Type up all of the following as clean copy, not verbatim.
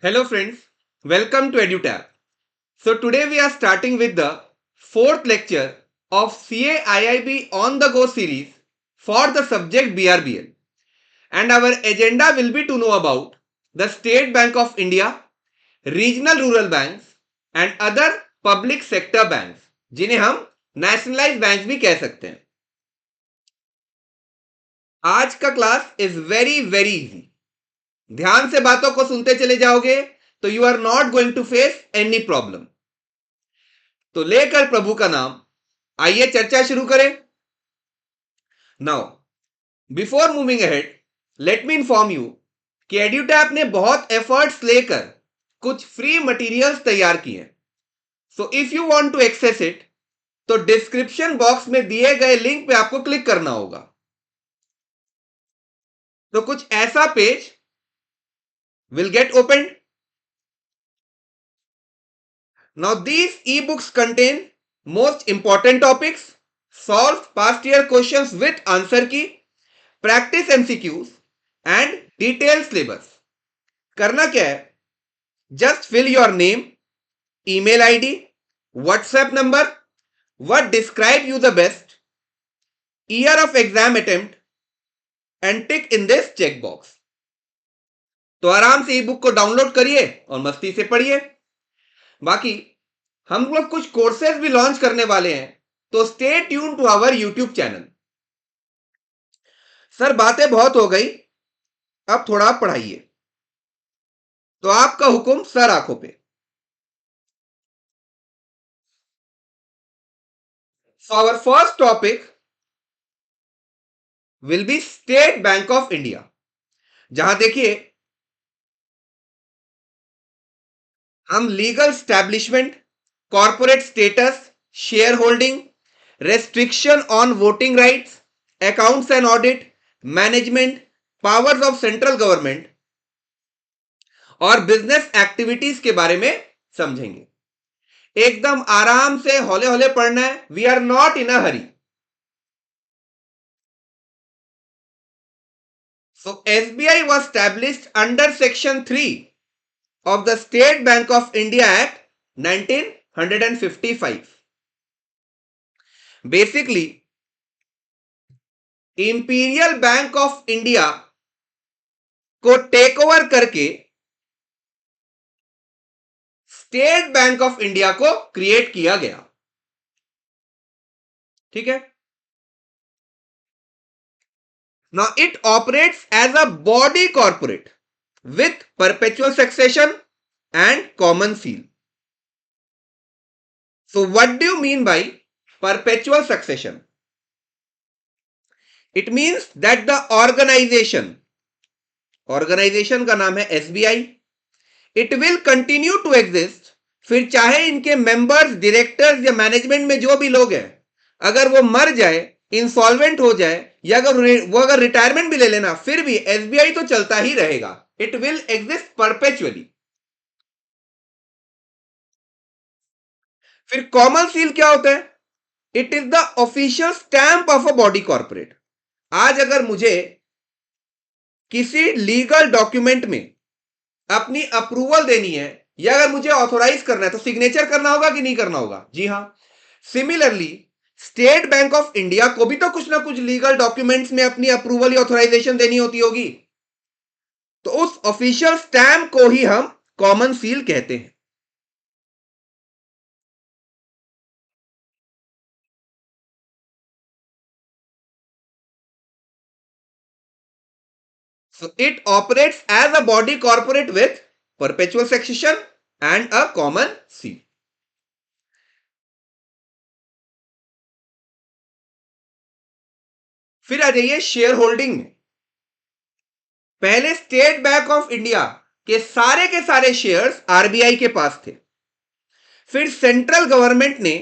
Hello friends, welcome to EduTab. So today we are starting with the fourth lecture of CAIIB on the go series for the subject BRBL. And our agenda will be to know about the State Bank of India, regional rural banks and other public sector banks जिन्हें हम nationalise banks भी कह सकते हैं. आज का class is very very easy. ध्यान से बातों को सुनते चले जाओगे तो you are not going to face any problem. तो लेकर प्रभु का नाम आइए चर्चा शुरू करें. Now before moving ahead let me inform you कि एड्यूटैप ने बहुत एफर्ट्स लेकर कुछ फ्री मटेरियल्स तैयार किए हैं. So if you want to access it तो डिस्क्रिप्शन बॉक्स में दिए गए लिंक पे आपको क्लिक करना होगा. तो कुछ ऐसा page will get open. Now these ebooks contain most important topics, solve past year questions with answer key, practice MCQs and detailed syllabus. करना क्या है? Just fill your name, email ID, WhatsApp number, what describe you the best, year of exam attempt and tick in this checkbox. तो आराम से ई book को download करिए और मस्ती से पढ़िए. बाकी हम लोग कुछ कोर्सेज भी लॉन्च करने वाले हैं, तो stay tune to our YouTube channel. Sir बातें बहुत हो गई, अब थोड़ा आप पढ़ाइए. तो आपका हुक्म सर आंखों पे. So our first topic will be state Bank of India. जहां देखिए हम legal establishment, corporate status, share holding, restriction on voting rights, accounts and audit, management, powers of central government और बिजनेस एक्टिविटीज के बारे में समझेंगे. एकदम आराम से हौले हौले पढ़ना है. We are not in a hurry. So SBI was established under Section 3 of the State Bank of India Act 1955. Basically, imperial bank of India को टेक ओवर करके स्टेट बैंक ऑफ इंडिया को क्रिएट किया गया. ठीक है. Now it operates as a body corporate with perpetual succession and common seal. So what do you mean by perpetual succession? It means that the organization का नाम है SBI, it will continue to exist. फिर चाहे इनके members, directors या management में जो भी लोग हैं, अगर वो मर जाए, इंसॉल्वेंट हो जाए या अगर रिटायरमेंट भी ले लेना, फिर भी एसबीआई तो चलता ही रहेगा. It will exist perpetually. फिर कॉमन सील क्या होता है? It is the official stamp of a body corporate. आज अगर मुझे किसी लीगल डॉक्यूमेंट में अपनी अप्रूवल देनी है या अगर मुझे ऑथोराइज करना है तो सिग्नेचर करना होगा कि नहीं करना होगा? जी हां. Similarly state Bank of India को भी तो कुछ ना कुछ लीगल डॉक्यूमेंट्स में अपनी अप्रूवल या ऑथराइजेशन देनी होती होगी. तो उस ऑफिशियल स्टैम्प को ही हम कॉमन सील कहते हैं. So it operates as a body corporate with perpetual succession and a common seal. फिर आ जाइए शेयर होल्डिंग में. पहले स्टेट बैंक ऑफ इंडिया के सारे शेयर्स आरबीआई के पास थे. फिर सेंट्रल गवर्नमेंट ने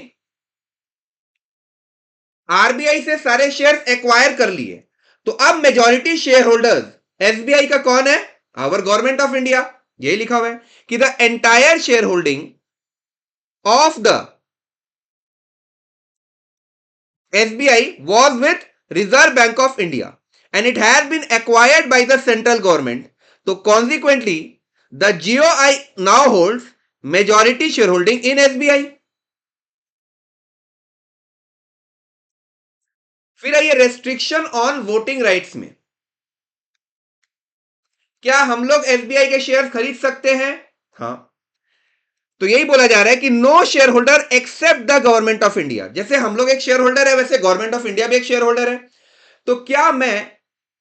आरबीआई से सारे शेयर्स एक्वायर कर लिए. तो अब मेजॉरिटी शेयर होल्डर्स एसबीआई का कौन है? Our government of India. यही लिखा हुआ है कि the entire share holding of the SBI was with Reserve Bank of India and it has been acquired by the central government. So consequently The GOI now holds majority shareholding in SBI. फिर आइए restriction on voting rights में। क्या हम लोग SBI के share खरीद सकते हैं? हाँ। तो यही बोला जा रहा है कि no share holder except the government of India. जैसे हम लोग एक शेयर होल्डर है, वैसे गवर्नमेंट ऑफ इंडिया भी एक शेयर होल्डर है। तो क्या मैं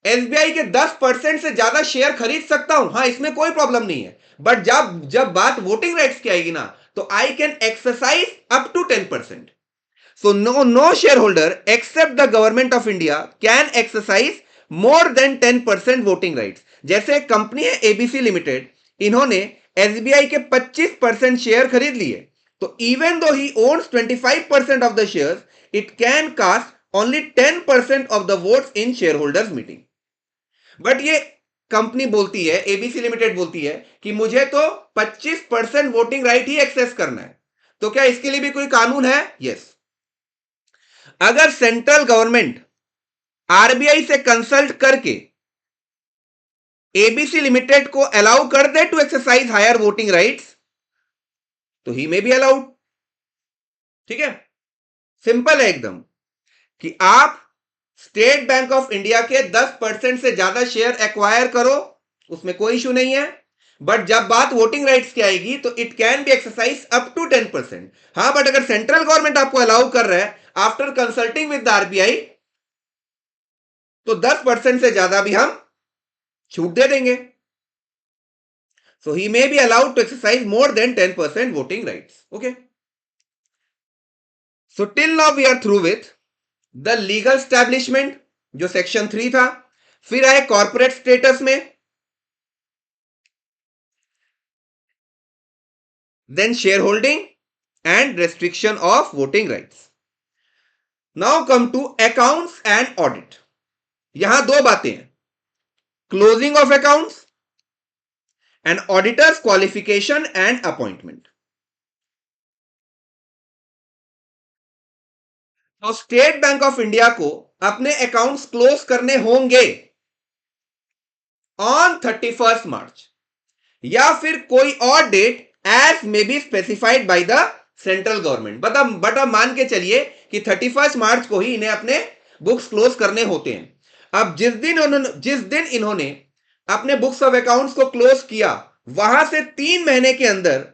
एसबीआई के 10% से ज्यादा शेयर खरीद सकता हूं? हाँ, इसमें कोई प्रॉब्लम नहीं है। बट जब जब बात वोटिंग राइट्स की आएगी ना, तो I can exercise up to 10%। So no shareholder except the government of India can exercise more than 10% voting rights. जैसे कंपनी है एबीसी लिमिटेड, इन्होंने एसबीआई के 25% शेयर खरीद लिए, तो even though he owns 25% of the shares, it can cast only 10% of the votes in share holders meeting. But ये company बोलती है, एबीसी लिमिटेड बोलती है कि मुझे तो 25% वोटिंग राइट ही एक्सेस करना है। तो क्या इसके लिए भी कोई कानून है? यस। अगर सेंट्रल गवर्नमेंट आरबीआई से कंसल्ट करके एबीसी लिमिटेड को अलाउ कर दे to exercise higher voting rights, तो ही मे बी अलाउड। ठीक है, सिंपल है एकदम कि आप स्टेट बैंक ऑफ इंडिया के 10% से ज्यादा शेयर एक्वायर करो, उसमें कोई इशू नहीं है। बट जब बात वोटिंग राइट्स की आएगी, तो it can be exercise up to 10%। हाँ, बट अगर सेंट्रल गवर्नमेंट आपको अलाउ कर रहा है after consulting with the RBI, तो 10% से ज्यादा भी हम छूट दे देंगे। So he may be allowed to exercise more than 10% voting rights. Okay. So till now we are through with the legal establishment, जो सेक्शन 3 था। फिर आए कॉर्पोरेट स्टेटस में, then shareholding and restriction of voting rights. Now come to accounts and audit. यहां दो बातें हैं, closing of accounts and auditors qualification and appointment. तो स्टेट बैंक ऑफ इंडिया को अपने अकाउंट्स क्लोज करने होंगे ऑन 31 मार्च, या फिर कोई और date as may be specified by the central government. But अब मान के चलिए कि 31 मार्च को ही इन्हें अपने बुक्स क्लोज करने होते हैं। अब जिस दिन इन्होंने अपने बुक्स ऑफ अकाउंट्स को क्लोज किया, वहां से 3 महीने के अंदर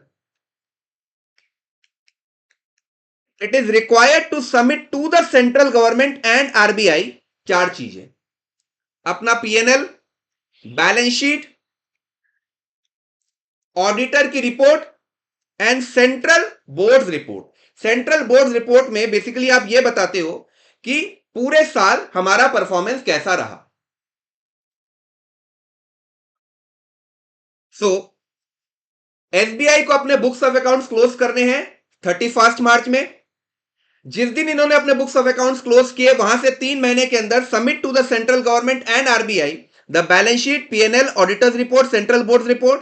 it is required to submit to the central government and RBI 4 चीजें: अपना पीएनएल, बैलेंस शीट, ऑडिटर की report and central board report. Central board report में बेसिकली आप ये बताते हो कि पूरे साल हमारा परफॉर्मेंस कैसा रहा। सो एसबीआई को अपने बुक्स ऑफ अकाउंट्स क्लोज करने हैं 31 मार्च में। जिस दिन इन्होंने अपने बुक्स ऑफ अकाउंट्स क्लोज किए, वहां से 3 महीने के अंदर submit to the central government and RBI the balance sheet, PNL, auditors report, central board report,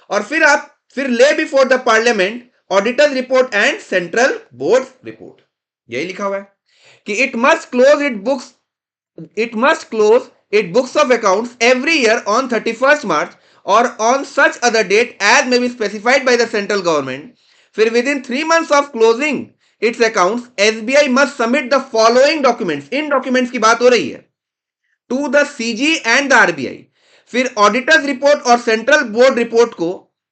और फिर lay before the parliament auditors report and central board report. यही लिखा हुआ है कि it must close it books of accounts every year on 31 March और on such other date as may be specified by the central government. फिर within 3 months of closing it's accounts, SBI must submit the following documents. इन documents की बात हो रही है, to the CG and the RBI. फिर auditors report और central board report को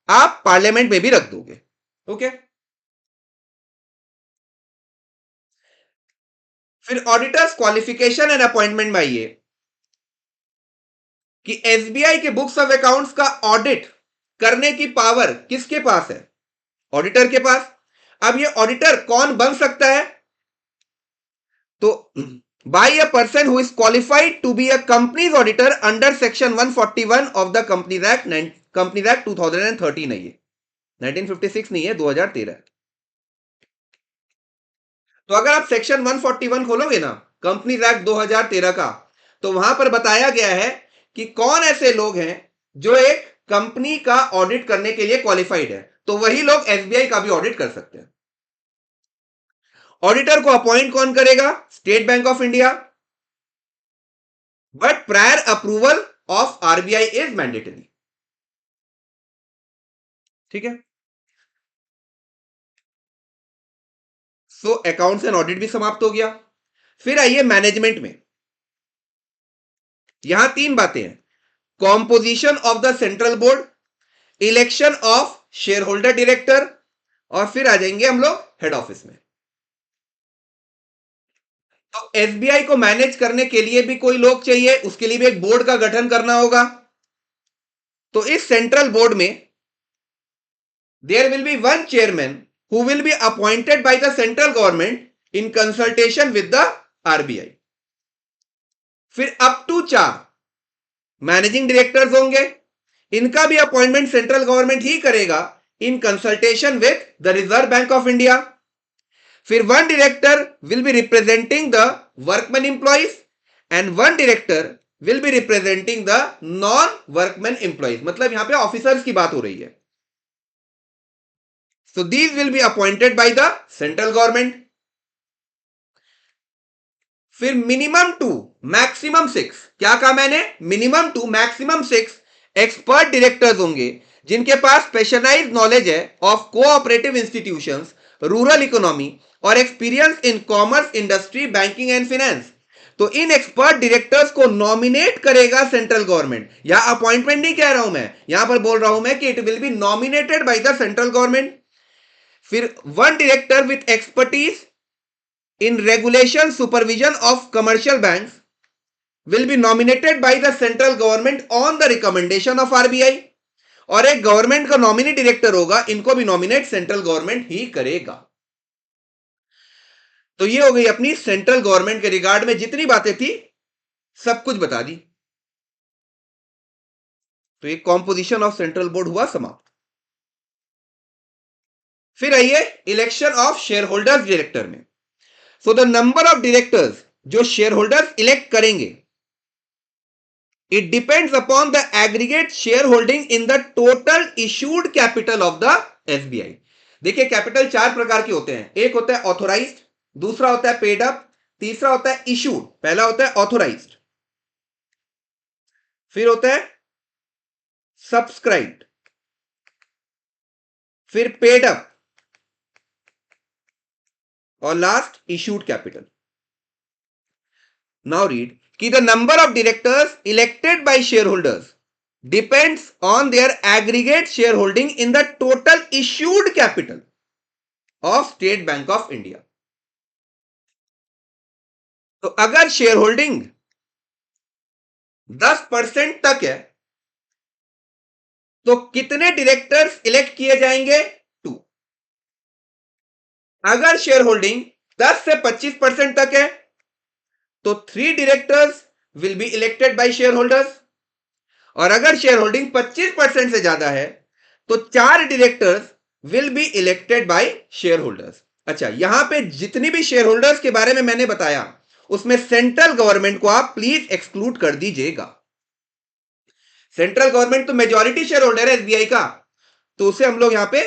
आप पार्लियामेंट में भी रख दोगे। ओके। फिर ऑडिटर्स क्वालिफिकेशन एंड अपॉइंटमेंट में आइए कि एसबीआई के बुक्स ऑफ अकाउंट्स का ऑडिट करने की पावर किसके पास है? ऑडिटर के पास। अब ये ऑडिटर कौन बन सकता है? तो by a person who is qualified to be a companies auditor under section 141 of the companies act 2013 है। ये 1956 नहीं है, 2013। तो अगर आप सेक्शन 141 खोलोगे ना कंपनीज एक्ट 2013 का, तो वहां पर बताया गया है कि कौन ऐसे लोग हैं जो एक कंपनी का ऑडिट करने के लिए क्वालिफाइड है। तो वही लोग एसबीआई का भी ऑडिट कर सकते हैं। ऑडिटर को अपॉइंट कौन करेगा? State Bank of India, but prior approval of RBI is mandatory. ठीक है। सो अकाउंट्स एंड ऑडिट भी समाप्त हो गया। फिर आइए मैनेजमेंट में। यहां तीन बातें हैं, composition of the central board, election of share holder director, और फिर आ जाएंगे हम लोग हेड ऑफिस में। तो एसबीआई को मैनेज करने के लिए भी कोई लोग चाहिए, उसके लिए भी एक बोर्ड का गठन करना होगा। तो इस सेंट्रल बोर्ड में there will be one chairman who will be appointed by the central government in consultation with the RBI. फिर अप टू 4 मैनेजिंग डायरेक्टर्स होंगे, इनका भी अपॉइंटमेंट सेंट्रल गवर्नमेंट ही करेगा in consultation with the Reserve Bank of India. फिर one director will be representing the workman employees and one director will be representing the non workman employees, मतलब यहां पे officers की बात हो रही है। So these will be appointed by the central government. फिर मिनिमम 2 मैक्सिमम 6, क्या कहा मैंने, मिनिमम 2 मैक्सिमम 6 एक्सपर्ट डायरेक्टर्स होंगे जिनके पास स्पेशलाइज्ड नॉलेज है of cooperative institutions, rural economy और experience in commerce, industry, banking and finance. तो इन एक्सपर्ट डायरेक्टर्स को नॉमिनेट करेगा सेंट्रल गवर्नमेंट। यहां अपॉइंटमेंट नहीं कह रहा हूं मैं, यहां पर बोल रहा हूं मैं कि it will be nominated by the central government. फिर one director with expertise in regulation supervision of commercial banks will be nominated by the central government on the recommendation of RBI। और एक गवर्नमेंट का nominee director होगा, इनको भी nominate central government ही करेगा। तो ये हो गई अपनी सेंट्रल गवर्नमेंट के रिगार्ड में जितनी बातें थी सब कुछ बता दी। तो ये कॉम्पोजिशन ऑफ सेंट्रल बोर्ड हुआ समाप्त। फिर आइए election of shareholders director में। So the number of directors जो शेयर होल्डर्स इलेक्ट करेंगे, it depends upon the aggregate shareholding in the total issued capital of the SBI। देखिए capital चार प्रकार के होते हैं, एक होता है ऑथोराइज्ड, दूसरा होता है पेड अप, तीसरा होता है इशूड। पहला होता है ऑथोराइज्ड, फिर होता है सब्सक्राइब्ड, फिर पेड अप और last issued capital. Now read कि the number of directors elected by shareholders depends on their aggregate shareholding in the total issued capital of State Bank of India। तो अगर share holding 10% तक है तो कितने directors elect किए जाएंगे, 2। अगर शेयर होल्डिंग 10 से 25% तक है तो 3 directors will be elected by share holders, और अगर शेयर होल्डिंग 25% से ज्यादा है तो 4 directors will be elected by share holders. अच्छा, यहां पे जितनी भी शेयर होल्डर्स के बारे में मैंने बताया उसमें सेंट्रल गवर्नमेंट को आप प्लीज एक्सक्लूड कर दीजिएगा। सेंट्रल गवर्नमेंट तो मेजॉरिटी शेयर होल्डर है एसबीआई का, तो उसे हम लोग यहां पे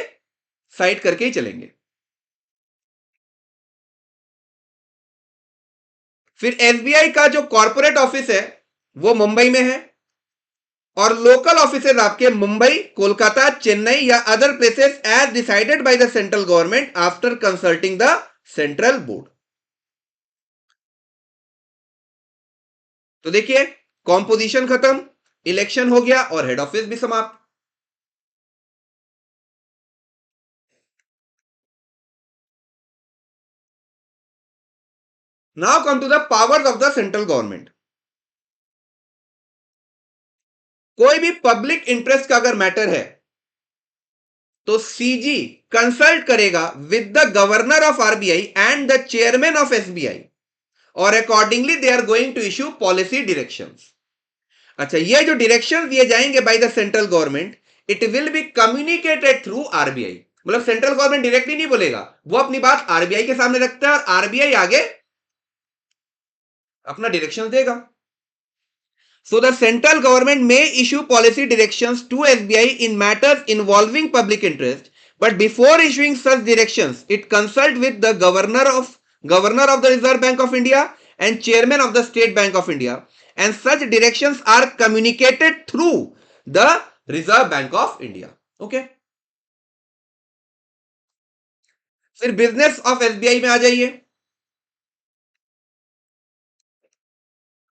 साइड करके ही चलेंगे। फिर एसबीआई का जो कॉर्पोरेट ऑफिस है वो मुंबई में है, और लोकल ऑफिसेज आपके मुंबई, कोलकाता, चेन्नई या other places as decided by the central government after consulting the central board. तो देखिए कॉम्पोजिशन खत्म, इलेक्शन हो गया और हेड ऑफिस भी समाप्त। Now come to the powers of the central government. कोई भी पब्लिक इंटरेस्ट का अगर मैटर है तो सीजी कंसल्ट करेगा with the governor of RBI and the chairman of SBI, और accordingly they are going to issue policy directions. अच्छा, ये जो डायरेक्शन दिए जाएंगे by the central government, it will be communicated through RBI. मतलब central government directly नहीं बोलेगा, वो अपनी बात आरबीआई के सामने रखता है और आरबीआई आगे अपना डायरेक्शन देगा। So the central government may issue policy directions to SBI in matters involving public interest, but before issuing such directions, it consult with the governor of the Reserve Bank of India and chairman of the State Bank of India, and such directions are communicated through the Reserve Bank of India। Okay? फिर business of SBI में आ जाइए।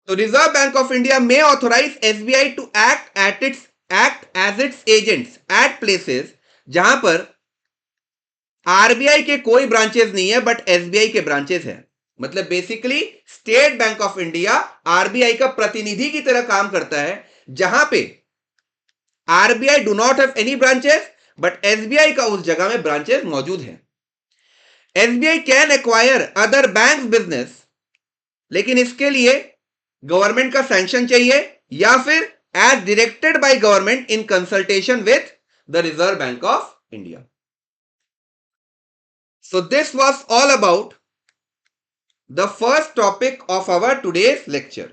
तो Reserve Bank of India में authorise SBI to act as its agents at places जहां पर RBI के कोई ब्रांचेस नहीं है बट एसबीआई के ब्रांचेस हैं। मतलब basically State Bank of India RBI का प्रतिनिधि की तरह काम करता है, जहां पे RBI do not have any branches but SBI का उस जगह में ब्रांचेस मौजूद हैं। SBI can acquire other bank business, लेकिन इसके लिए गवर्नमेंट का सैंक्शन चाहिए या फिर as directed by government in consultation with the Reserve Bank of India. So this was all about the first topic of our today's lecture.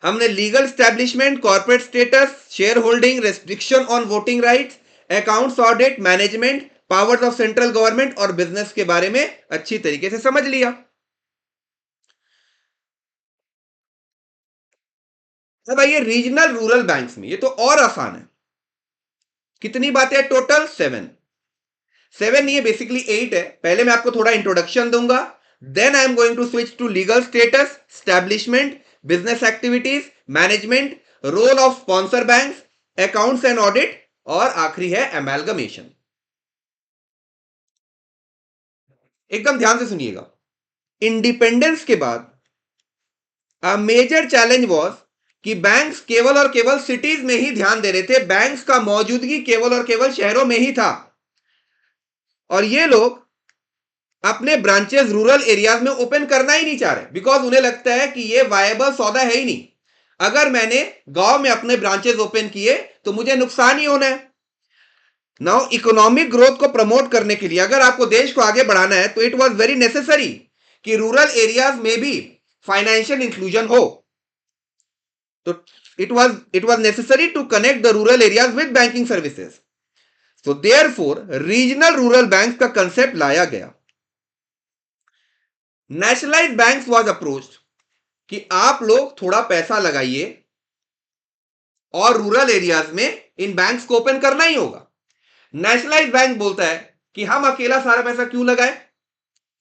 हमने legal establishment, corporate status, share holding, restriction on voting rights, accounts audit, management, powers of central government और business के बारे में अच्छी तरीके से समझ लिया। अब आइए रीजनल रूरल बैंक्स में, ये तो और आसान है। कितनी बातें टोटल? 7 नहीं है, बेसिकली 8 है। पहले मैं आपको थोड़ा इंट्रोडक्शन दूंगा, then I am going to switch to legal status, establishment, business activities, management, role of sponsor banks, accounts and audit, और आखिरी है एमैल्गमेशन। एकदम ध्यान से सुनिएगा। इंडिपेंडेंस के बाद अ मेजर चैलेंज वॉज कि बैंक्स केवल और केवल सिटीज में ही ध्यान दे रहे थे, बैंक्स का मौजूदगी केवल और केवल शहरों में ही था, और ये लोग अपने ब्रांचेस रूरल एरियाज में ओपन करना ही नहीं चाह रहे, बिकॉज उन्हें लगता है कि ये वायबल सौदा है ही नहीं। अगर मैंने गांव में अपने ब्रांचेस ओपन किए तो मुझे नुकसान ही होना है। नाउ इकोनॉमिक ग्रोथ को प्रमोट करने के लिए, अगर आपको देश को आगे बढ़ाना है, तो इट वॉज वेरी नेसेसरी कि रूरल एरियाज में भी फाइनेंशियल इंक्लूजन हो। तो it was necessary to connect the rural areas with banking services. So therefore regional rural bank का कंसेप्ट लाया गया। नेशनलाइज बैंक्स वाज अप्रोच्ड कि आप लोग थोड़ा पैसा लगाइए और रूरल एरियाज में इन बैंक्स को ओपन करना ही होगा। नेशनलाइज बैंक बोलता है कि हम अकेला सारा पैसा क्यों लगाए,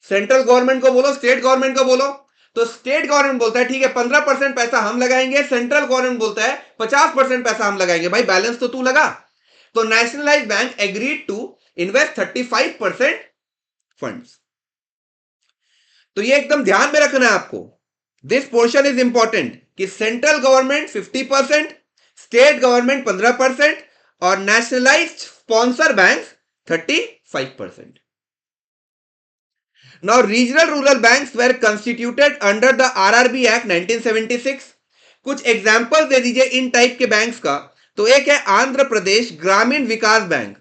सेंट्रल गवर्नमेंट को बोलो, स्टेट गवर्नमेंट को बोलो। तो स्टेट गवर्नमेंट बोलता है ठीक है 15% पैसा हम लगाएंगे, सेंट्रल गवर्नमेंट बोलता है 50% पैसा हम लगाएंगे, भाई बैलेंस तो तू लगा। तो nationalise bank agreed to invest 35% funds. तो ये एकदम ध्यान में रखना है आपको, दिस पोर्शन इज इंपॉर्टेंट कि सेंट्रल गवर्नमेंट 50%, स्टेट गवर्नमेंट 15% और nationalised sponsor bank 35%। Now regional rural banks were constituted under the RRB act 1976। कुछ एग्जांपल दे दीजिए इन टाइप के बैंक्स का। तो एक है आंध्र प्रदेश ग्रामीण विकास बैंक,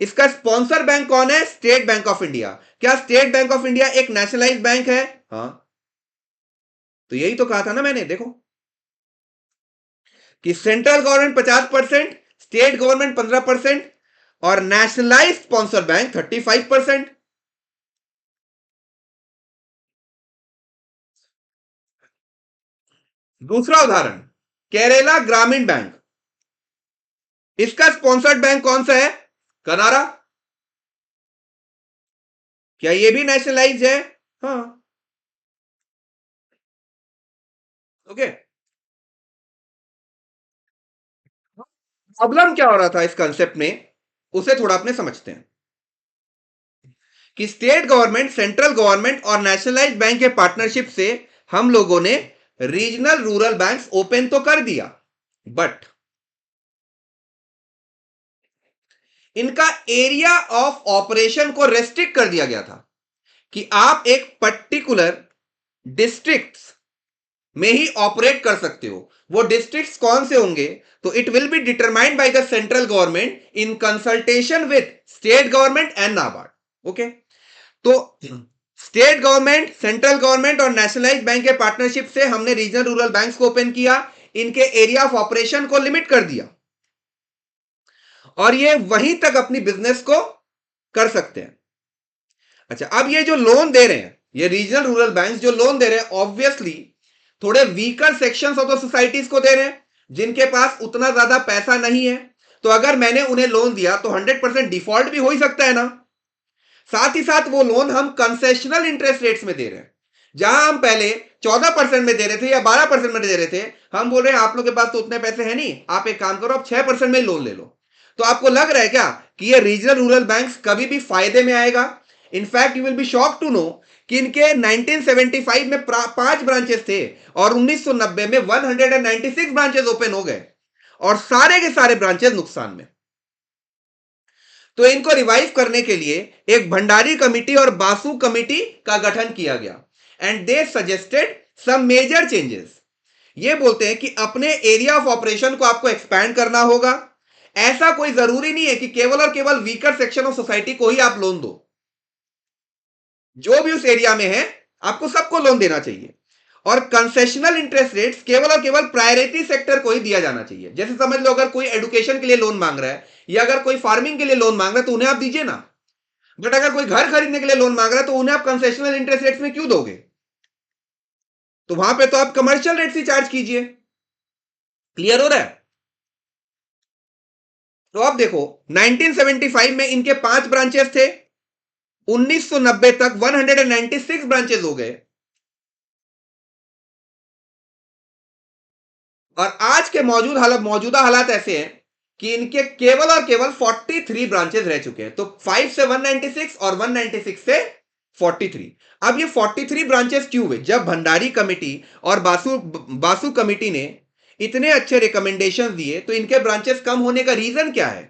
इसका स्पॉन्सर बैंक कौन है? State Bank of India. क्या स्टेट बैंक ऑफ इंडिया एक नेशनलाइज्ड बैंक है? हाँ, तो यही तो कहा था ना मैंने, देखो कि सेंट्रल गवर्नमेंट 50%, स्टेट गवर्नमेंट 15% और नेशनलाइज्ड स्पॉन्सर बैंक 35%। दूसरा उदाहरण केरला ग्रामीण बैंक, इसका स्पॉन्सर्ड बैंक कौन सा है? कनारा। क्या ये भी नेशनलाइज्ड है? हाँ, ओके। प्रॉब्लम क्या हो रहा था इस कंसेप्ट में, उसे थोड़ा अपने समझते हैं कि स्टेट गवर्नमेंट, सेंट्रल गवर्नमेंट और नेशनलाइज्ड बैंक के पार्टनरशिप से हम लोगों ने रीजनल रूरल बैंक्स ओपन तो कर दिया, बट इनका एरिया ऑफ ऑपरेशन को रेस्ट्रिक्ट कर दिया गया था कि आप एक पर्टिकुलर डिस्ट्रिक्ट में ही ऑपरेट कर सकते हो। वो डिस्ट्रिक्ट्स कौन से होंगे? तो it will be determined by the central government in consultation with state government and NABARD. Okay, तो स्टेट गवर्नमेंट, सेंट्रल गवर्नमेंट और नेशनलाइज्ड बैंक के पार्टनरशिप से हमने रीजनल रूरल बैंक्स को ओपन किया, इनके एरिया ऑफ ऑपरेशन को लिमिट कर दिया और ये वहीं तक अपनी बिजनेस को कर सकते हैं। अच्छा, अब ये जो लोन दे रहे हैं, ये रीजनल रूरल बैंक्स जो लोन दे रहे हैं, ऑब्वियसली थोड़े weaker sections of the societies को दे रहे हैं, जिनके पास उतना ज्यादा पैसा नहीं है। तो अगर मैंने उन्हें लोन दिया तो 100% डिफॉल्ट भी हो ही सकता है ना। साथ ही साथ वो लोन हम कंसेशनल इंटरेस्ट रेट्स में दे रहे हैं। जहां हम पहले 14% में दे रहे थे या 12% में दे रहे थे, हम बोल रहे हैं आप लोग के पास तो उतने पैसे हैं नहीं, आप एक काम करो, आप 6% में ही लोन ले लो। तो आपको लग रहा है क्या कि ये रीजनल रूरल बैंक्स कभी भी फायदे में आएगा? In fact you will be shock to know कि इनके 1975 में 5 ब्रांचेस थे और 1990 में 196 ब्रांचेस ओपन हो गए और सारे के सारे ब्रांचेस नुकसान में। तो इनको रिवाइव करने के लिए एक भंडारी कमिटी और बासु कमिटी का गठन किया गया and they suggested some major changes. ये बोलते हैं कि अपने एरिया ऑफ ऑपरेशन को आपको एक्सपैंड करना होगा। ऐसा कोई जरूरी नहीं है कि केवल और केवल वीकर सेक्शन ऑफ सोसाइटी को ही आप लोन दो। जो भी उस एरिया में है आपको सबको लोन देना चाहिए और कंसेशनल इंटरेस्ट रेट्स केवल और केवल प्रायोरिटी सेक्टर को ही दिया जाना चाहिए। जैसे समझ लो अगर कोई एजुकेशन के लिए लोन मांग रहा है या अगर कोई फार्मिंग के लिए लोन मांग रहा है तो उन्हें आप दीजिए ना, बट अगर कोई घर खरीदने के लिए लोन मांग रहा है तो उन्हें आप कंसेशनल इंटरेस्ट रेट्स में क्यों दोगे? तो वहां पे तो आप कमर्शियल रेट्स ही चार्ज कीजिए। क्लियर हो रहा है? तो अब देखो 1975 में इनके 5 ब्रांचेस थे, 1990 तक 196 ब्रांचेस हो गए और आज के मौजूदा हालात ऐसे हैं कि इनके केवल और केवल 43 ब्रांचेस रह चुके हैं। तो 5 से 196 और 196 से 43। अब ये 43 ब्रांचेस क्यों हुए? जब भंडारी कमेटी और बासु कमेटी ने इतने अच्छे रिकमेंडेशंस दिए तो इनके ब्रांचेस कम होने का रीजन क्या है?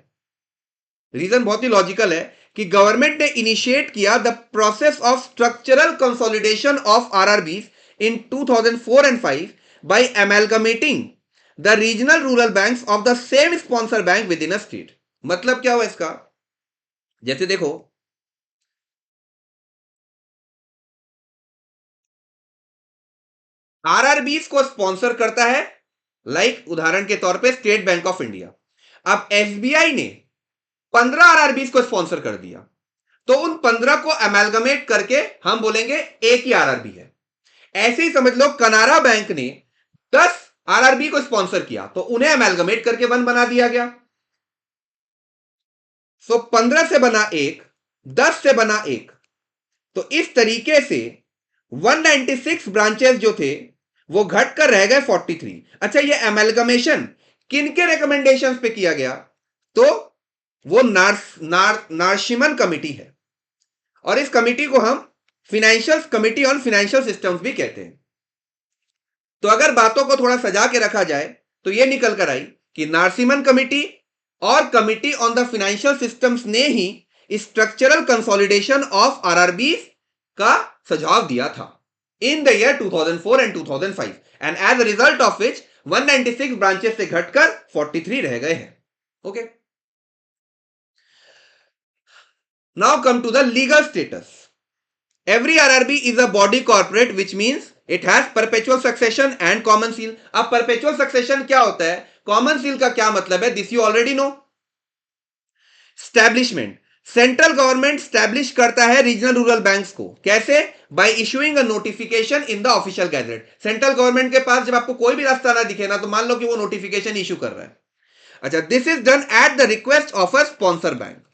रीजन बहुत ही लॉजिकल है कि गवर्नमेंट ने इनिशिएट किया the process of structural consolidation of RRBs in 2004 and 5 by amalgamating the regional rural banks of the same sponsor bank within a state। मतलब क्या हुआ इसका? जैसे देखो आरआरबीज को स्पॉन्सर करता है उदाहरण के तौर पे स्टेट बैंक ऑफ इंडिया। अब एसबीआई ने 15 आरआरबीज को स्पॉन्सर कर दिया तो उन 15 को अमेलगमेट करके हम बोलेंगे एक ही आरआरबी है। ऐसे ही समझ लो कनारा बैंक ने 10 आरआरबी को स्पॉन्सर किया तो उन्हें अमेलगमेट करके 1 बना दिया गया। सो 15 से बना एक, 10 से बना एक, तो इस तरीके से 196 ब्रांचेस जो थे वो घटकर रह गए 43। अच्छा, ये अमेलगमेशन किनके रिकमेंडेशंस पे किया गया? तो वो नारसिमन कमिटी है और इस कमिटी को हम financial committee on financial systems भी कहते हैं। तो अगर बातों को थोड़ा सजा के रखा जाए तो ये निकल कर आई कि नारसिमन कमिटी और committee on the financial systems ने ही स्ट्रक्चरल कंसोलिडेशन ऑफ आरआरबीज का सुझाव दिया था in the year 2004 and 2005 and as a result of which 196 branches से घटकर 43 रह गए हैं। Okay, now come to the legal status. Every RRB is a body corporate which means it has perpetual succession and common seal। अब perpetual succession क्या होता है, common seal का क्या मतलब है, this you already know। Establishment, central government establish करता है रीजनल रूरल बैंक्स को। कैसे? Bye issuing a notification in the official gazette. Central government के पास जब आपको कोई भी रास्ता ना दिखे ना तो मान लो कि वो नोटिफिकेशन इशू कर रहा है। अच्छा, this is done at the request of a sponsor bank.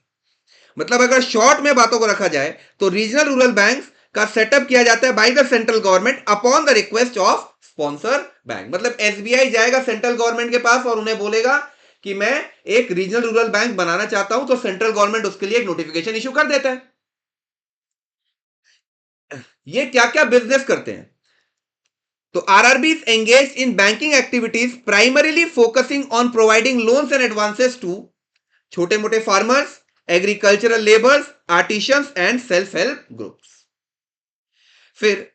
मतलब अगर शॉर्ट में बातों को रखा जाए तो रीजनल रूरल बैंक्स का सेटअप किया जाता है bye the central government upon the request of sponsor bank. मतलब एसबीआई जाएगा सेंट्रल गवर्नमेंट के पास और उन्हें बोलेगा कि मैं एक रीजनल रूरल बैंक बनाना चाहता हूं, तो सेंट्रल गवर्नमेंट उसके लिए एक नोटिफिकेशन इशू कर देता है। ये क्या क्या बिजनेस करते हैं? तो RRBs engage in banking activities primarily focusing on providing loans and advances to छोटे मोटे farmers, agricultural labours, artisans and self help groups. फिर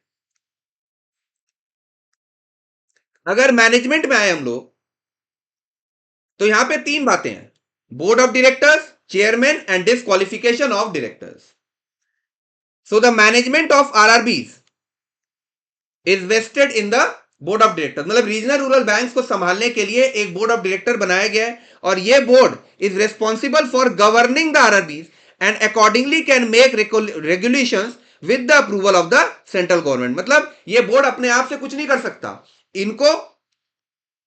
अगर मैनेजमेंट में आए हम लोग तो यहां पे 3 बातें हैं, board of directors, chairman and disqualification of directors. So the management of RRBs is vested in the board of directors. मतलब रीजनल रूरल बैंक्स को संभालने के लिए एक बोर्ड ऑफ डायरेक्टर बनाया गया है और ये board is responsible for governing the RRBs and accordingly can make regulations with the approval of the central government. मतलब ये बोर्ड अपने आप से कुछ नहीं कर सकता, इनको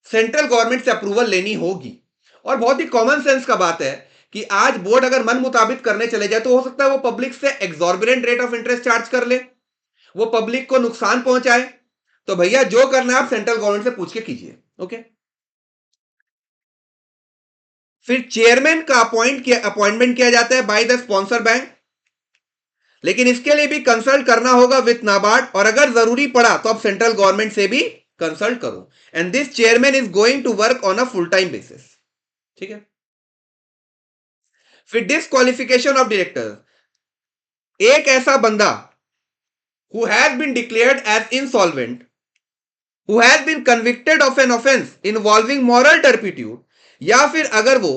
सेंट्रल गवर्नमेंट से अप्रूवल लेनी होगी। और बहुत ही कॉमन सेंस का बात है कि आज बोर्ड अगर मन मुताबिक करने चले जाए तो हो सकता है वो पब्लिक से एग्जॉर्बिडेंट रेट ऑफ इंटरेस्ट चार्ज कर ले, वो पब्लिक को नुकसान पहुंचाए। तो भैया जो करना है आप सेंट्रल गवर्नमेंट से पूछ के कीजिए। ओके। फिर चेयरमैन का अपॉइंटमेंट किया जाता है बाय द स्पॉन्सर बैंक, लेकिन इसके लिए भी कंसल्ट करना होगा विथ नाबार्ड, और अगर जरूरी पड़ा तो आप सेंट्रल गवर्नमेंट से भी कंसल्ट करो। And this chairman is going to work on a full time basis. ठीक है। फिर डिसक्वालिफिकेशन ऑफ डायरेक्टर, एक ऐसा बंदा who has been declared as insolvent, who has been convicted of an offense involving moral turpitude, या फिर अगर वो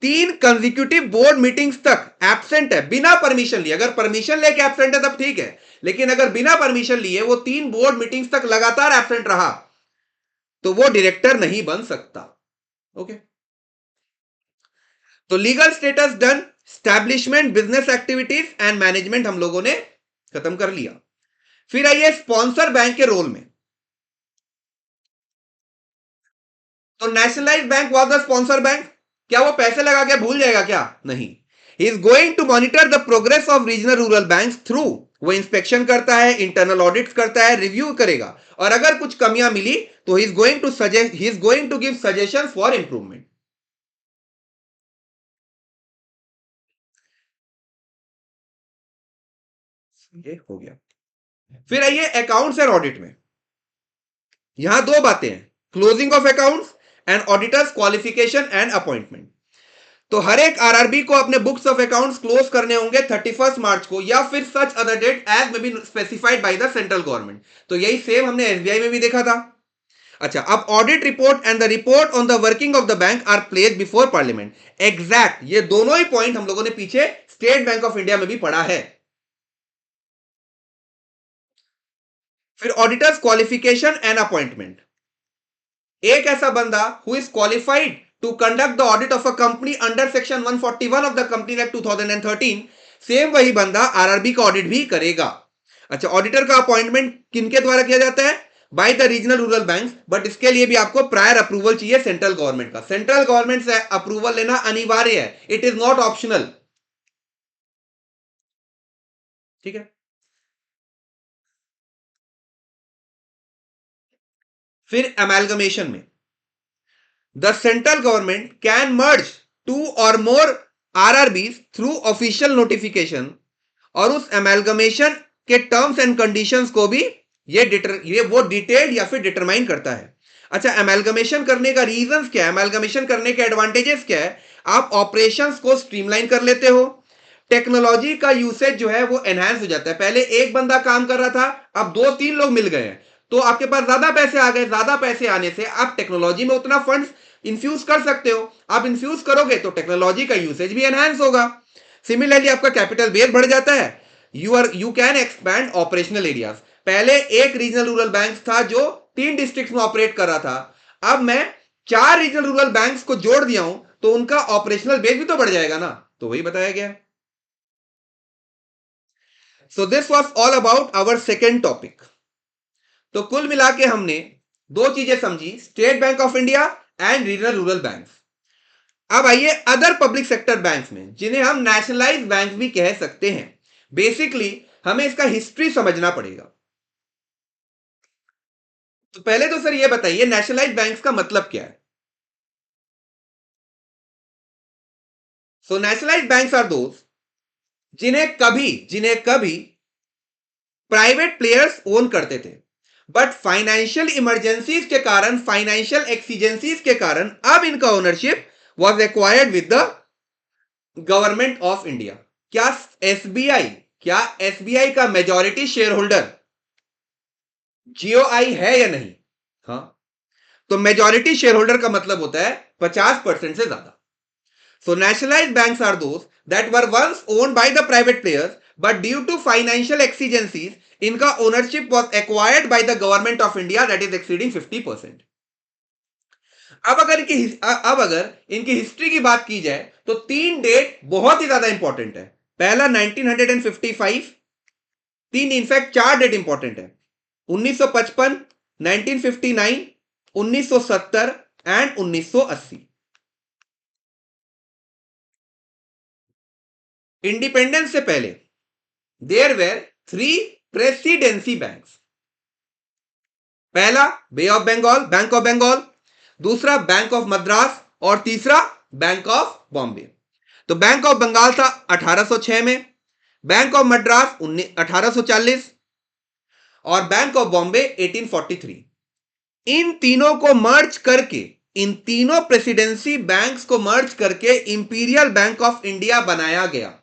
3 कंजिक्यूटिव बोर्ड मीटिंग्स तक एब्सेंट है बिना परमिशन लिए, अगर परमिशन लेके एब्सेंट है तब ठीक है, लेकिन अगर बिना परमिशन लिए वो 3 बोर्ड मीटिंग्स तक लगातार एब्सेंट रहा तो वो डायरेक्टर नहीं बन सकता। ओके। तो legal status done, establishment, business activities and management हम लोगों ने खत्म कर लिया। फिर आइए स्पॉन्सर बैंक के रोल में। तो nationalised bank was the sponsor bank. क्या वो पैसे लगा के भूल जाएगा क्या? नहीं। He is going to monitor the progress of regional rural banks through, वो इंस्पेक्शन करता है, इंटरनल ऑडिट्स करता है, रिव्यू करेगा, और अगर कुछ कमियां मिली तो he is going to give suggestions for improvement. ये हो गया। फिर आइए अकाउंट्स एंड ऑडिट में। यहां 2 बातें हैं, closing of accounts and auditors qualification and appointment. तो हर एक आरआरबी को अपने बुक्स ऑफ अकाउंट्स क्लोज करने होंगे 31 मार्च को, या फिर such other date as may be specified by the central government. तो यही सेम हमने एसबीआई में भी देखा था। अच्छा, अब audit report and the report on the working of the bank are placed before parliament. Exact ये दोनों ही पॉइंट हम लोगों ने पीछे स्टेट बैंक ऑफ इंडिया में भी पढ़ा है। फिर ऑडिटर्स क्वालिफिकेशन एंड अपॉइंटमेंट, एक ऐसा बंदा who is qualified to conduct the audit of a company under section 141 of the company act 2013, same वही बंदा आरआरबी का ऑडिट भी करेगा। अच्छा, ऑडिटर का अपॉइंटमेंट किनके द्वारा किया जाता है? By the regional rural banks, but इसके लिए भी आपको प्रायर अप्रूवल चाहिए सेंट्रल गवर्नमेंट का। सेंट्रल गवर्नमेंट से अप्रूवल लेना अनिवार्य है, इट इज नॉट ऑप्शनल। ठीक है। फिर अमेलगमेशन में the central government can merge 2 or more RRBs through official notification, और उस अमेलगमेशन के टर्म्स एंड कंडीशंस को भी ये वो डिटेल्ड या फिर डिटरमाइन करता है। अच्छा, अमेलगमेशन करने का रीजंस क्या है, अमेलगमेशन करने के एडवांटेजेस क्या है? आप ऑपरेशंस को स्ट्रीमलाइन कर लेते हो, टेक्नोलॉजी का यूसेज जो है वो एनहांस हो जाता है। पहले एक बंदा काम कर रहा था, अब 2-3 लोग मिल गए हैं, तो आपके पास ज्यादा पैसे आ गए। ज्यादा पैसे आने से आप टेक्नोलॉजी में उतना फंड्स इन्फ्यूज कर सकते हो। आप इन्फ्यूज करोगे तो टेक्नोलॉजी का यूसेज भी एनहांस होगा। सिमिलरली आपका कैपिटल बेस बढ़ जाता है, you can expand operational areas. पहले एक रीजनल रूरल बैंक था जो 3 डिस्ट्रिक्ट में ऑपरेट कर रहा था, अब मैं 4 रीजनल रूरल बैंक्स को जोड़ दिया हूं, तो उनका ऑपरेशनल बेस भी तो बढ़ जाएगा ना। तो वही बताया गया। So this was all about our second topic. तो कुल मिला के हमने 2 चीजें समझी, State Bank of India and regional rural bank. अब आइए अदर पब्लिक सेक्टर बैंक्स में, जिन्हें हम नेशनलाइज बैंक भी कह सकते हैं। बेसिकली हमें इसका हिस्ट्री समझना पड़ेगा। तो पहले तो सर ये बताइए नेशनलाइज बैंक्स का मतलब क्या है? सो नेशनलाइज बैंक्स आर दोस जिन्हें कभी प्राइवेट प्लेयर्स ओन करते थे, बट फाइनेंशियल इमरजेंसीज के कारण, फाइनेंशियल एक्सीजेंसीज के कारण अब इनका ownership was acquired with the government of India. क्या एसबीआई क्या एसबीआई का मेजॉरिटी शेयर होल्डर जीओआई है या नहीं? हाँ। तो मेजॉरिटी शेयर होल्डर का मतलब होता है 50% से ज्यादा। So nationalised banks are those that were once owned by the private players, but due to financial exigencies इनका ownership was acquired by the government of India that is exceeding 50%। अब अगर इनकी हिस्ट्री की बात की जाए तो 3 डेट बहुत ही ज्यादा इंपॉर्टेंट है। पहला 1955, 4 डेट इंपॉर्टेंट है, 1955, 1959, 1970 एंड 1980। इंडिपेंडेंस से पहले देयर वेर 3 प्रेसिडेंसी बैंक्स। पहला bay of Bengal, bank of Bengal, दूसरा बैंक ऑफ मद्रास और तीसरा बैंक ऑफ बॉम्बे। तो बैंक ऑफ बंगाल था 1806 में, बैंक ऑफ मद्रास 1840 और बैंक ऑफ बॉम्बे 1843। इन तीनों को मर्ज करके, इन तीनों प्रेसिडेंसी बैंक्स को मर्ज करके इंपीरियल बैंक ऑफ इंडिया बनाया गया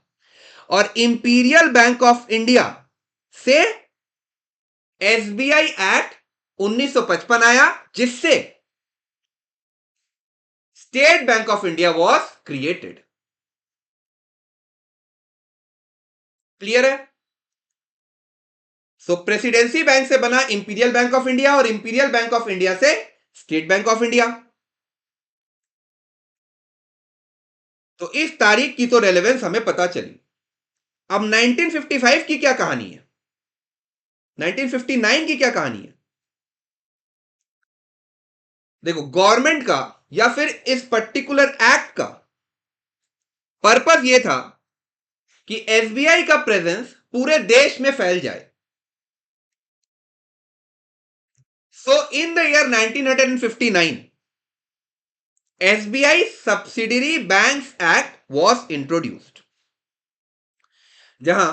और इंपीरियल बैंक ऑफ इंडिया से एसबीआई एक्ट 1955 आया, जिससे state Bank of India was created. Clear है? सो प्रेसिडेंसी बैंक से बना इंपीरियल बैंक ऑफ इंडिया और इंपीरियल बैंक ऑफ इंडिया से स्टेट बैंक ऑफ इंडिया। तो इस तारीख की तो रेलेवेंस हमें पता चली। अब 1955 की क्या कहानी है, 1959 की क्या कहानी है? देखो, गवर्नमेंट का या फिर इस पर्टिकुलर एक्ट का पर्पस यह था कि एसबीआई का प्रेजेंस पूरे देश में फैल जाए। So in the year 1959 SBI subsidiary banks act was introduced, जहां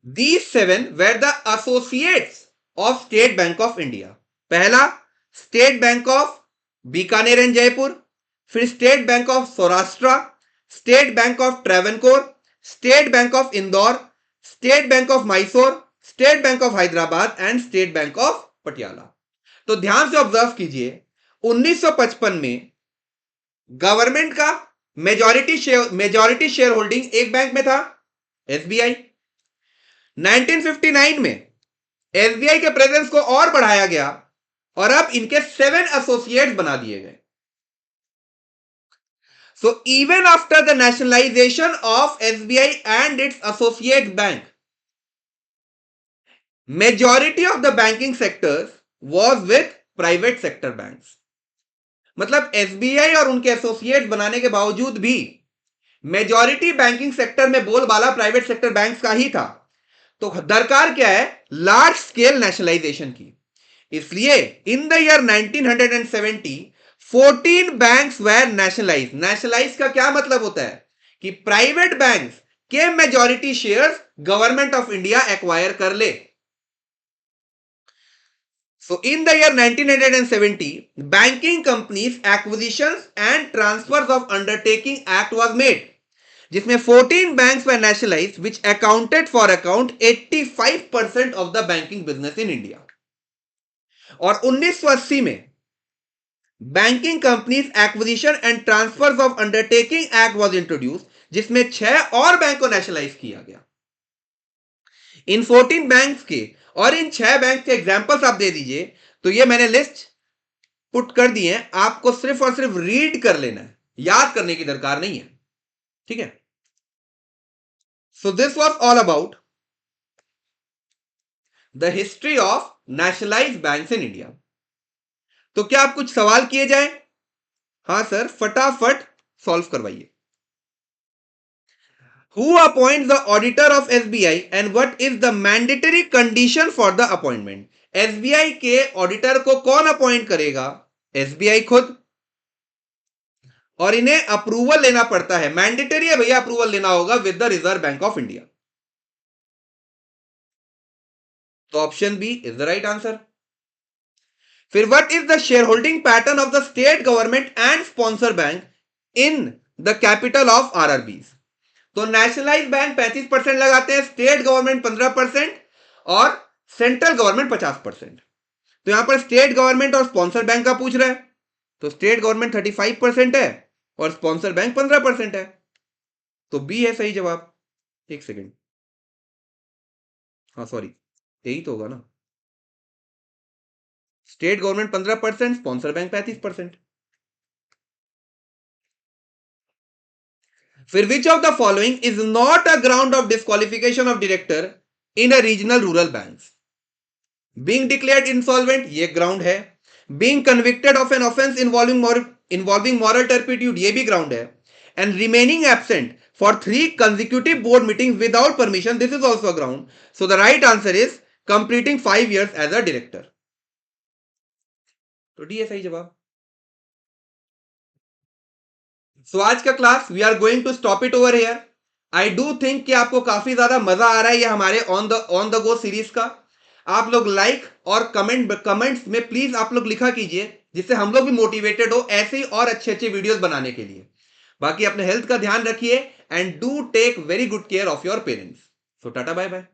these 7 were the associates of State Bank of India. पहला State Bank of Bikaner and Jaipur, फिर State Bank of Saurashtra, State Bank of Travancore, State Bank of Indore, State Bank of Mysore, State Bank of Hyderabad and State Bank of Patiala. तो ध्यान से observe कीजिए, 1955 में government का majority share holding एक bank में था, एसबीआई। 1959 में एसबीआई के प्रेजेंस को और बढ़ाया गया और अब इनके 7 एसोसिएट्स बना दिए गए। So even after the nationalization of SBI and its associate bank, majority of the banking sectors was with private sector banks। मतलब एसबीआई और उनके एसोसिएट बनाने के बावजूद भी मेजॉरिटी बैंकिंग सेक्टर में बोलबाला प्राइवेट सेक्टर बैंक्स का ही था। तो दरकार क्या है? लार्ज स्केल नेशनलाइजेशन की। इसलिए in the year 1970 14 banks were nationalise. Nationalise का क्या मतलब होता है? कि प्राइवेट बैंक्स के majority shares government of India acquire कर ले। So in the year 1970 banking companies acquisitions and transfers of undertaking act was made, जिसमें 14 banks were nationalise which accounted for account 85% of the banking business in India. और 1980 में banking companies acquisition and transfers of undertaking act was introduce, जिसमें 6 और bank को nationalise किया गया। इन 14 banks के और इन 6 बैंक के एग्जांपल्स आप दे दीजिए। तो ये मैंने लिस्ट पुट कर दी है, आपको सिर्फ और सिर्फ रीड कर लेना है, याद करने की दरकार नहीं है। ठीक है? So this was all about the history of nationalised banks in India. तो क्या आप कुछ सवाल किए जाए? हां सर, फटाफट सॉल्व करवाइए। Who appoints the auditor of SBI and what is the mandatory condition for the appointment? SBI के ऑडिटर को कौन अपॉइंट करेगा? SBI खुद। और इन्हें अप्रूवल लेना पड़ता है, मैंडेटरी है भैया, अप्रूवल लेना होगा with the Reserve Bank of India. तो option B is the right answer. फिर what is the shareholding pattern of the state government and sponsor bank in the capital of RRBs? तो nationalise bank 35% लगाते हैं, state government 15% और central government 50%। तो यहां पर state government और sponsor bank का पूछ रहा है, तो स्टेट गवर्नमेंट 35% है और स्पॉन्सर बैंक 15% है। तो बी है सही जवाब। एक सेकेंड, हाँ सॉरी, यही तो होगा ना। State government 15%, sponsor bank 35%। फिर which of the following is not a ground of disqualification of director in a regional rural bank? Being declared insolvent, ये ग्राउंड है। Being convicted of an offence involving involving moral turpitude, ये भी ground है, and remaining absent for 3 consecutive board meetings without permission, this is also a ground. So the right answer is completing 5 years as a director. तो D है सही जवाब. So आज का class we are going to stop it over here. I do think कि आपको काफी ज्यादा मजा आ रहा है ये हमारे ऑन द गो सीरीज का. आप लोग लाइक और कमेंट्स में प्लीज आप लोग लिखा कीजिए, जिससे हम लोग भी मोटिवेटेड हो ऐसे ही और अच्छे अच्छे वीडियोस बनाने के लिए. बाकी अपने हेल्थ का ध्यान रखिए and do take very good care of your parents. So tata bye bye.